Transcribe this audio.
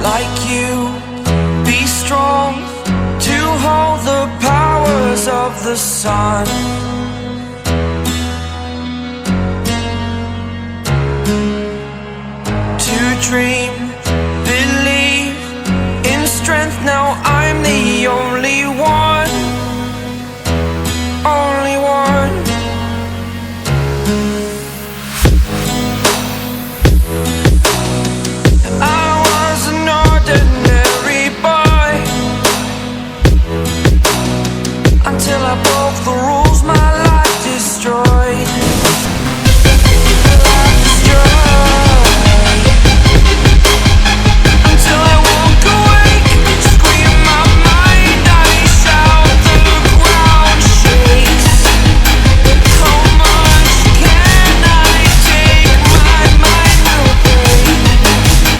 like you. Be strong to hold the powers of the sun. To dream